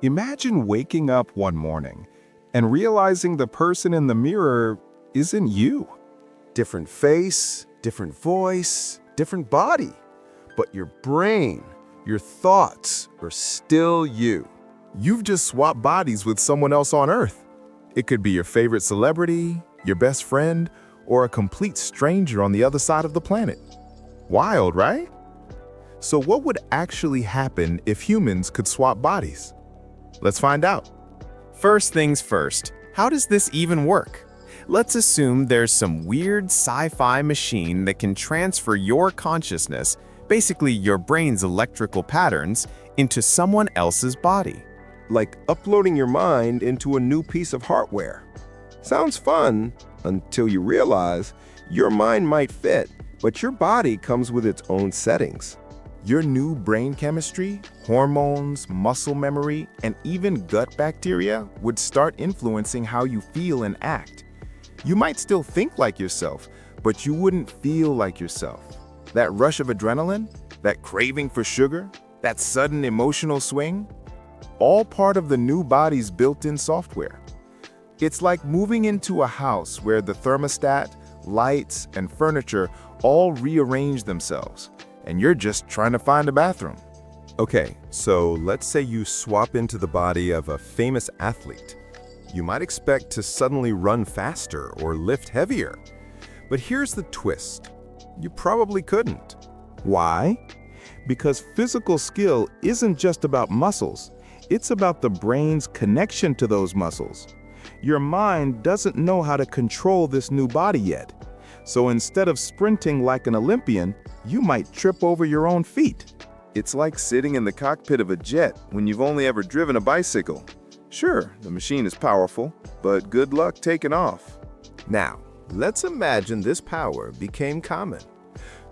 Imagine waking up one morning and realizing the person in the mirror isn't you. Different face, different voice, different body. But your brain, your thoughts are still you. You've just swapped bodies with someone else on Earth. It could be your favorite celebrity, your best friend, or a complete stranger on the other side of the planet. Wild, right? So what would actually happen if humans could swap bodies? Let's find out. First things first, how does this even work? Let's assume there's some weird sci-fi machine that can transfer your consciousness, basically your brain's electrical patterns, into someone else's body. Like uploading your mind into a new piece of hardware. Sounds fun until you realize your mind might fit, but your body comes with its own settings. Your new brain chemistry, hormones, muscle memory, and even gut bacteria would start influencing how you feel and act. You might still think like yourself, but you wouldn't feel like yourself. That rush of adrenaline, that craving for sugar, that sudden emotional swing, all part of the new body's built-in software. It's like moving into a house where the thermostat, lights, and furniture all rearrange themselves, and you're just trying to find a bathroom. Okay, so let's say you swap into the body of a famous athlete. You might expect to suddenly run faster or lift heavier. But here's the twist. You probably couldn't. Why? Because physical skill isn't just about muscles. It's about the brain's connection to those muscles. Your mind doesn't know how to control this new body yet. So instead of sprinting like an Olympian, you might trip over your own feet. It's like sitting in the cockpit of a jet when you've only ever driven a bicycle. Sure, the machine is powerful, but good luck taking off. Now, let's imagine this power became common.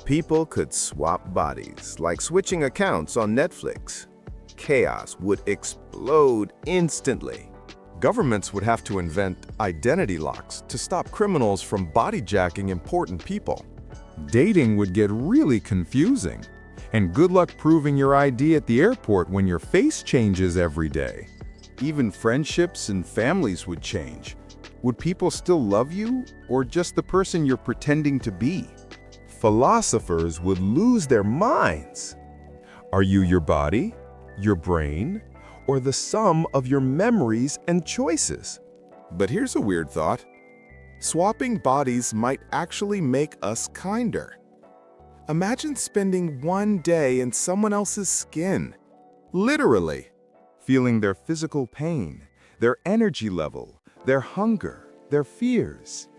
People could swap bodies, like switching accounts on Netflix. Chaos would explode instantly. Governments would have to invent identity locks to stop criminals from bodyjacking important people. Dating would get really confusing. And good luck proving your ID at the airport when your face changes every day. Even friendships and families would change. Would people still love you, or just the person you're pretending to be? Philosophers would lose their minds. Are you your body, your brain, or the sum of your memories and choices? But here's a weird thought. Swapping bodies might actually make us kinder. Imagine spending one day in someone else's skin. Literally. Feeling their physical pain, their energy level, their hunger, their fears.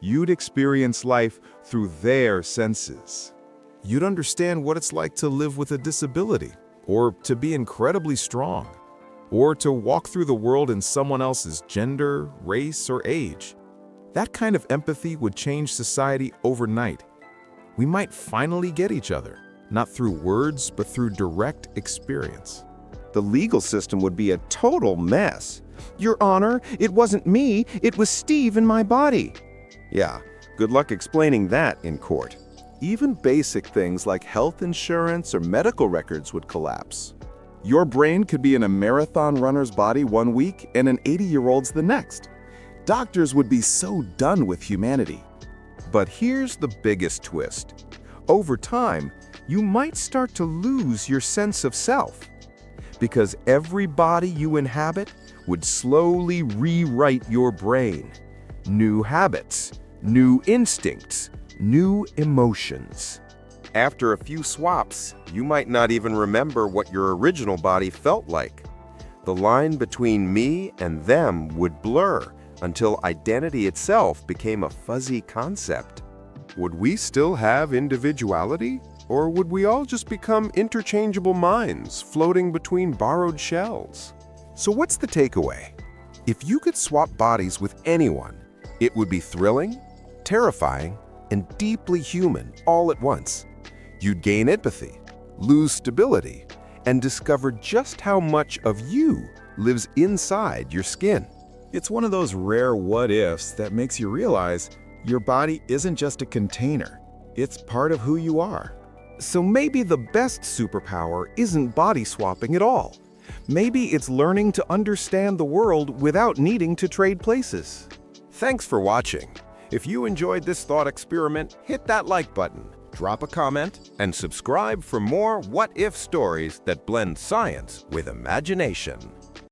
You'd experience life through their senses. You'd understand what it's like to live with a disability, or to be incredibly strong, or to walk through the world in someone else's gender, race, or age. That kind of empathy would change society overnight. We might finally get each other, not through words, but through direct experience. The legal system would be a total mess. Your Honor, it wasn't me, it was Steve in my body. Yeah, good luck explaining that in court. Even basic things like health insurance or medical records would collapse. Your brain could be in a marathon runner's body one week and an 80-year-old's the next. Doctors would be so done with humanity. But here's the biggest twist. Over time, you might start to lose your sense of self. Because every body you inhabit would slowly rewrite your brain. New habits, new instincts, new emotions. After a few swaps, you might not even remember what your original body felt like. The line between me and them would blur until identity itself became a fuzzy concept. Would we still have individuality? Or would we all just become interchangeable minds floating between borrowed shells? So what's the takeaway? If you could swap bodies with anyone, it would be thrilling, terrifying, and deeply human all at once. You'd gain empathy, lose stability, and discover just how much of you lives inside your skin. It's one of those rare what-ifs that makes you realize your body isn't just a container. It's part of who you are. So maybe the best superpower isn't body swapping at all. Maybe it's learning to understand the world without needing to trade places. Thanks for watching. If you enjoyed this thought experiment, hit that like button, drop a comment, and subscribe for more what-if stories that blend science with imagination.